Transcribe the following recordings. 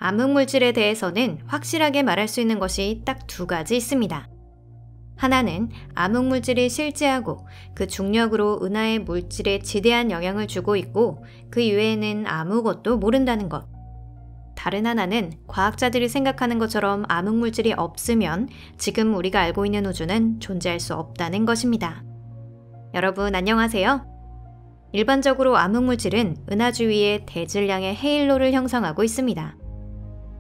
암흑물질에 대해서는 확실하게 말할 수 있는 것이 딱 두 가지 있습니다. 하나는 암흑물질이 실제하고 그 중력으로 은하의 물질에 지대한 영향을 주고 있고 그 이외에는 아무것도 모른다는 것. 다른 하나는 과학자들이 생각하는 것처럼 암흑물질이 없으면 지금 우리가 알고 있는 우주는 존재할 수 없다는 것입니다. 여러분 안녕하세요. 일반적으로 암흑물질은 은하 주위에 대질량의 헤일로를 형성하고 있습니다.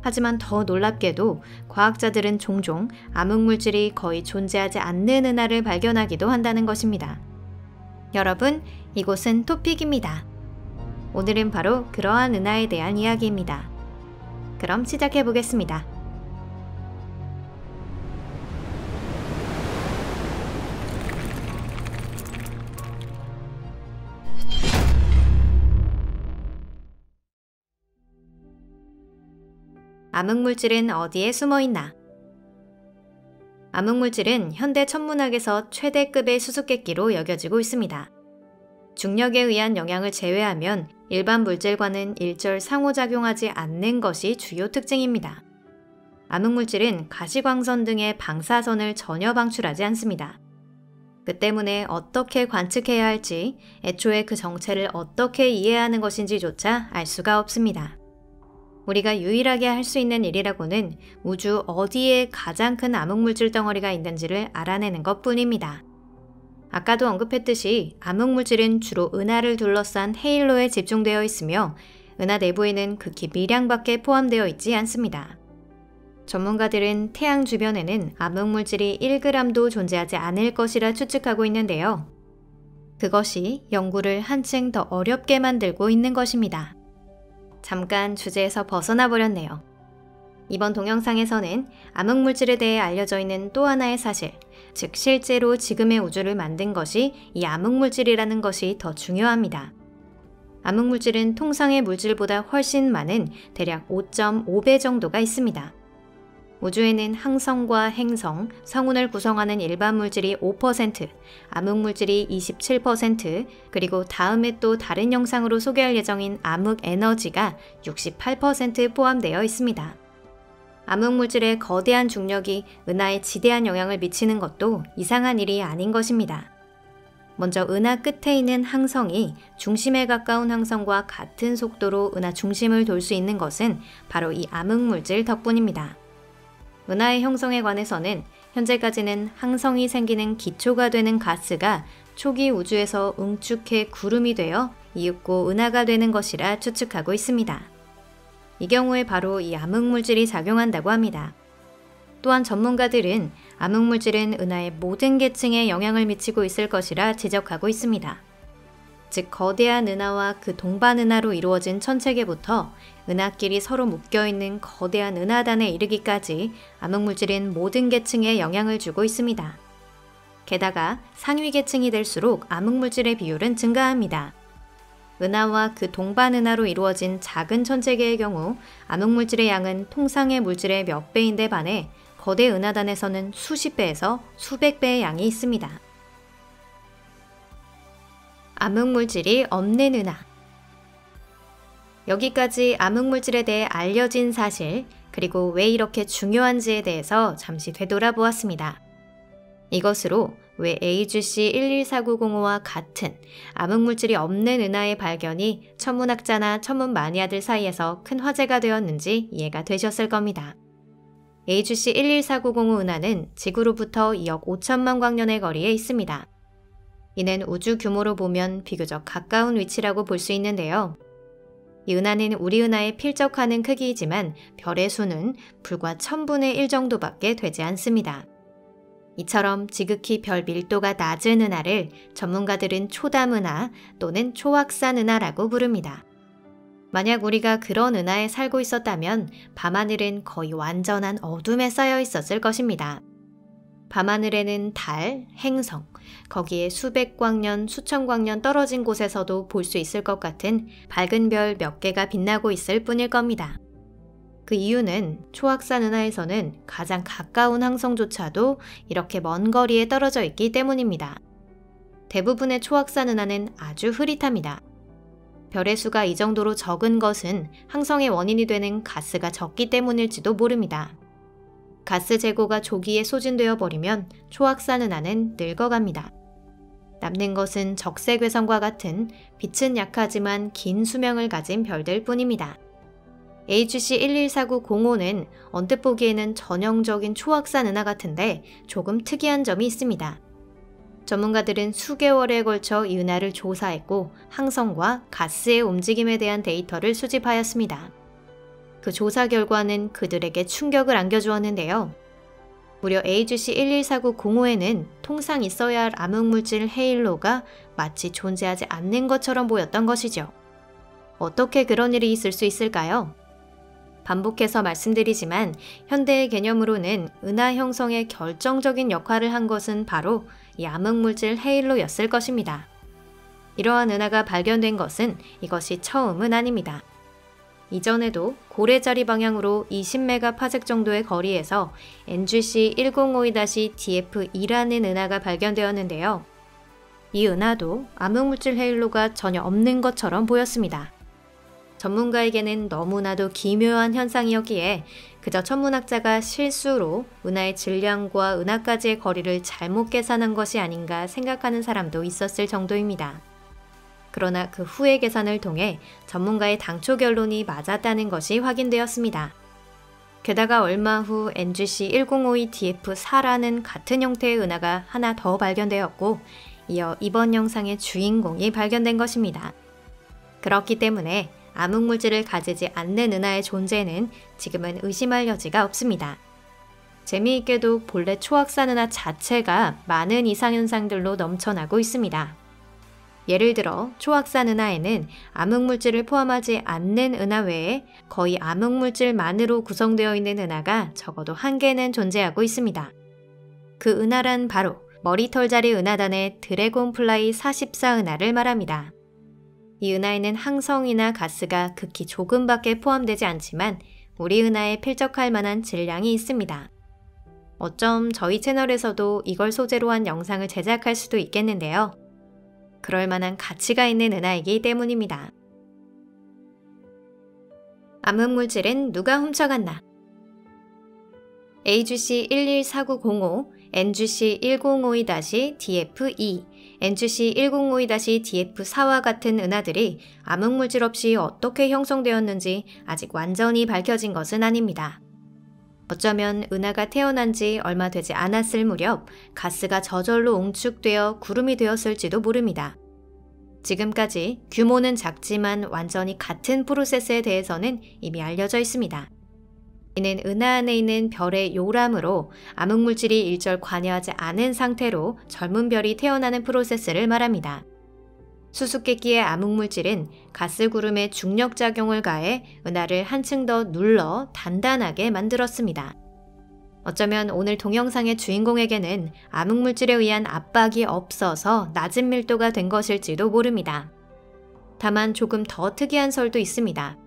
하지만 더 놀랍게도 과학자들은 종종 암흑물질이 거의 존재하지 않는 은하를 발견하기도 한다는 것입니다. 여러분, 이곳은 토픽입니다. 오늘은 바로 그러한 은하에 대한 이야기입니다. 그럼 시작해 보겠습니다. 암흑물질은 어디에 숨어 있나? 암흑물질은 현대 천문학에서 최대급의 수수께끼로 여겨지고 있습니다. 중력에 의한 영향을 제외하면 일반 물질과는 일절 상호작용하지 않는 것이 주요 특징입니다. 암흑물질은 가시광선 등의 방사선을 전혀 방출하지 않습니다. 그 때문에 어떻게 관측해야 할지, 애초에 그 정체를 어떻게 이해하는 것인지조차 알 수가 없습니다. 우리가 유일하게 할 수 있는 일이라고는 우주 어디에 가장 큰 암흑물질 덩어리가 있는지를 알아내는 것뿐입니다. 아까도 언급했듯이 암흑물질은 주로 은하를 둘러싼 헤일로에 집중되어 있으며 은하 내부에는 극히 미량밖에 포함되어 있지 않습니다. 전문가들은 태양 주변에는 암흑물질이 1g도 존재하지 않을 것이라 추측하고 있는데요. 그것이 연구를 한층 더 어렵게 만들고 있는 것입니다. 잠깐 주제에서 벗어나 버렸네요. 이번 동영상에서는 암흑물질에 대해 알려져 있는 또 하나의 사실, 즉 실제로 지금의 우주를 만든 것이 이 암흑물질이라는 것이 더 중요합니다. 암흑물질은 통상의 물질보다 훨씬 많은 대략 5.5배 정도가 있습니다. 우주에는 항성과 행성, 성운을 구성하는 일반 물질이 5%, 암흑물질이 27%, 그리고 다음에 또 다른 영상으로 소개할 예정인 암흑에너지가 68% 포함되어 있습니다. 암흑물질의 거대한 중력이 은하에 지대한 영향을 미치는 것도 이상한 일이 아닌 것입니다. 먼저 은하 끝에 있는 항성이 중심에 가까운 항성과 같은 속도로 은하 중심을 돌 수 있는 것은 바로 이 암흑물질 덕분입니다. 은하의 형성에 관해서는 현재까지는 항성이 생기는 기초가 되는 가스가 초기 우주에서 응축해 구름이 되어 이윽고 은하가 되는 것이라 추측하고 있습니다. 이 경우에 바로 이 암흑물질이 작용한다고 합니다. 또한 전문가들은 암흑물질은 은하의 모든 계층에 영향을 미치고 있을 것이라 지적하고 있습니다. 즉 거대한 은하와 그 동반 은하로 이루어진 천체계부터 은하끼리 서로 묶여있는 거대한 은하단에 이르기까지 암흑물질은 모든 계층에 영향을 주고 있습니다. 게다가 상위 계층이 될수록 암흑물질의 비율은 증가합니다. 은하와 그 동반 은하로 이루어진 작은 천체계의 경우 암흑물질의 양은 통상의 물질의 몇 배인데 반해 거대 은하단에서는 수십 배에서 수백 배의 양이 있습니다. 암흑물질이 없는 은하. 여기까지 암흑물질에 대해 알려진 사실, 그리고 왜 이렇게 중요한지에 대해서 잠시 되돌아보았습니다. 이것으로 왜 AGC 114905와 같은 암흑물질이 없는 은하의 발견이 천문학자나 천문 마니아들 사이에서 큰 화제가 되었는지 이해가 되셨을 겁니다. AGC 114905 은하는 지구로부터 2억 5천만 광년의 거리에 있습니다. 이는 우주 규모로 보면 비교적 가까운 위치라고 볼 수 있는데요. 이 은하는 우리 은하에 필적하는 크기이지만 별의 수는 불과 1000분의 1 정도밖에 되지 않습니다. 이처럼 지극히 별 밀도가 낮은 은하를 전문가들은 초담은하 또는 초확산 은하라고 부릅니다. 만약 우리가 그런 은하에 살고 있었다면 밤하늘은 거의 완전한 어둠에 쌓여 있었을 것입니다. 밤하늘에는 달, 행성, 거기에 수백 광년, 수천 광년 떨어진 곳에서도 볼 수 있을 것 같은 밝은 별 몇 개가 빛나고 있을 뿐일 겁니다. 그 이유는 초확산 은하에서는 가장 가까운 항성조차도 이렇게 먼 거리에 떨어져 있기 때문입니다. 대부분의 초확산 은하는 아주 흐릿합니다. 별의 수가 이 정도로 적은 것은 항성의 원인이 되는 가스가 적기 때문일지도 모릅니다. 가스 재고가 조기에 소진되어 버리면 초확산 은하는 늙어갑니다. 남는 것은 적색괴성과 같은 빛은 약하지만 긴 수명을 가진 별들 뿐입니다. HC 114905는 언뜻 보기에는 전형적인 초확산 은하 같은데 조금 특이한 점이 있습니다. 전문가들은 수개월에 걸쳐 이 은하를 조사했고 항성과 가스의 움직임에 대한 데이터를 수집하였습니다. 그 조사 결과는 그들에게 충격을 안겨주었는데요. 무려 HC 114905에는 통상 있어야 할 암흑물질 헤일로가 마치 존재하지 않는 것처럼 보였던 것이죠. 어떻게 그런 일이 있을 수 있을까요? 반복해서 말씀드리지만 현대의 개념으로는 은하 형성에 결정적인 역할을 한 것은 바로 이 암흑물질 헤일로였을 것입니다. 이러한 은하가 발견된 것은 이것이 처음은 아닙니다. 이전에도 고래자리 방향으로 20메가파섹 정도의 거리에서 NGC 1052-DF2라는 은하가 발견되었는데요. 이 은하도 암흑물질 헤일로가 전혀 없는 것처럼 보였습니다. 전문가에게는 너무나도 기묘한 현상이었기에 그저 천문학자가 실수로 은하의 질량과 은하까지의 거리를 잘못 계산한 것이 아닌가 생각하는 사람도 있었을 정도입니다. 그러나 그 후의 계산을 통해 전문가의 당초 결론이 맞았다는 것이 확인되었습니다. 게다가 얼마 후 NGC 1052-DF4라는 같은 형태의 은하가 하나 더 발견되었고, 이어 이번 영상의 주인공이 발견된 것입니다. 그렇기 때문에 암흑물질을 가지지 않는 은하의 존재는 지금은 의심할 여지가 없습니다. 재미있게도 본래 초확산 은하 자체가 많은 이상현상들로 넘쳐나고 있습니다. 예를 들어 초확산 은하에는 암흑물질을 포함하지 않는 은하 외에 거의 암흑물질만으로 구성되어 있는 은하가 적어도 1개는 존재하고 있습니다. 그 은하란 바로 머리털자리 은하단의 드래곤플라이 44 은하를 말합니다. 이 은하에는 항성이나 가스가 극히 조금밖에 포함되지 않지만 우리 은하에 필적할 만한 질량이 있습니다. 어쩜 저희 채널에서도 이걸 소재로 한 영상을 제작할 수도 있겠는데요. 그럴 만한 가치가 있는 은하이기 때문입니다. 암흑물질은 누가 훔쳐갔나? AGC 114905, NGC 1052-DF2, NGC 1052-DF4와 같은 은하들이 암흑물질 없이 어떻게 형성되었는지 아직 완전히 밝혀진 것은 아닙니다. 어쩌면 은하가 태어난 지 얼마 되지 않았을 무렵 가스가 저절로 웅축되어 구름이 되었을지도 모릅니다. 지금까지 규모는 작지만 완전히 같은 프로세스에 대해서는 이미 알려져 있습니다. 이는 은하 안에 있는 별의 요람으로 암흑물질이 일절 관여하지 않은 상태로 젊은 별이 태어나는 프로세스를 말합니다. 수수께끼의 암흑물질은 가스구름에 중력작용을 가해 은하를 한층 더 눌러 단단하게 만들었습니다. 어쩌면 오늘 동영상의 주인공에게는 암흑물질에 의한 압박이 없어서 낮은 밀도가 된 것일지도 모릅니다. 다만 조금 더 특이한 설도 있습니다.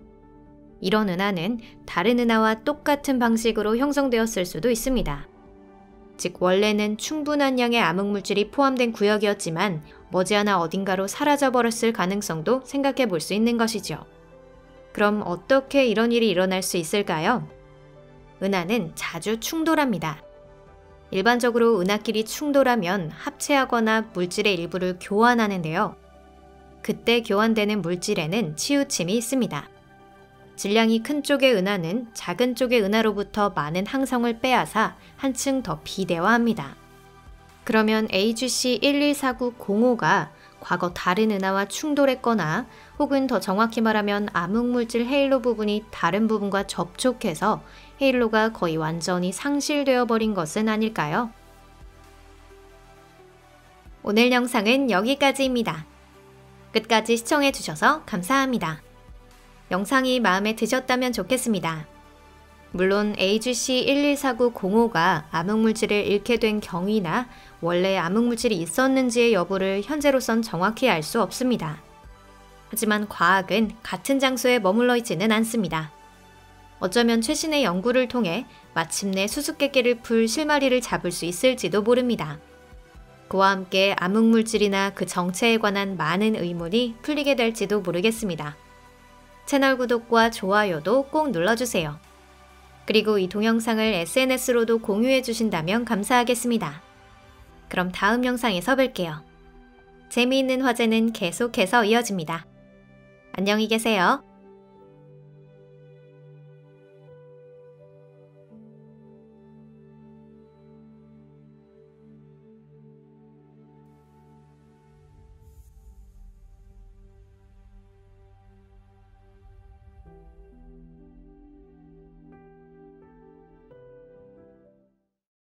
이런 은하는 다른 은하와 똑같은 방식으로 형성되었을 수도 있습니다. 즉 원래는 충분한 양의 암흑물질이 포함된 구역이었지만 머지않아 어딘가로 사라져버렸을 가능성도 생각해 볼 수 있는 것이죠. 그럼 어떻게 이런 일이 일어날 수 있을까요? 은하는 자주 충돌합니다. 일반적으로 은하끼리 충돌하면 합체하거나 물질의 일부를 교환하는데요. 그때 교환되는 물질에는 치우침이 있습니다. 질량이 큰 쪽의 은하는 작은 쪽의 은하로부터 많은 항성을 빼앗아 한층 더 비대화합니다. 그러면 AGC 114905가 과거 다른 은하와 충돌했거나 혹은 더 정확히 말하면 암흑물질 헤일로 부분이 다른 부분과 접촉해서 헤일로가 거의 완전히 상실되어 버린 것은 아닐까요? 오늘 영상은 여기까지입니다. 끝까지 시청해 주셔서 감사합니다. 영상이 마음에 드셨다면 좋겠습니다. 물론 AGC 114905가 암흑물질을 잃게 된 경위나 원래 암흑물질이 있었는지의 여부를 현재로선 정확히 알 수 없습니다. 하지만 과학은 같은 장소에 머물러 있지는 않습니다. 어쩌면 최신의 연구를 통해 마침내 수수께끼를 풀 실마리를 잡을 수 있을지도 모릅니다. 그와 함께 암흑물질이나 그 정체에 관한 많은 의문이 풀리게 될지도 모르겠습니다. 채널 구독과 좋아요도 꼭 눌러주세요. 그리고 이 동영상을 SNS로도 공유해 주신다면 감사하겠습니다. 그럼 다음 영상에서 뵐게요. 재미있는 화제는 계속해서 이어집니다. 안녕히 계세요.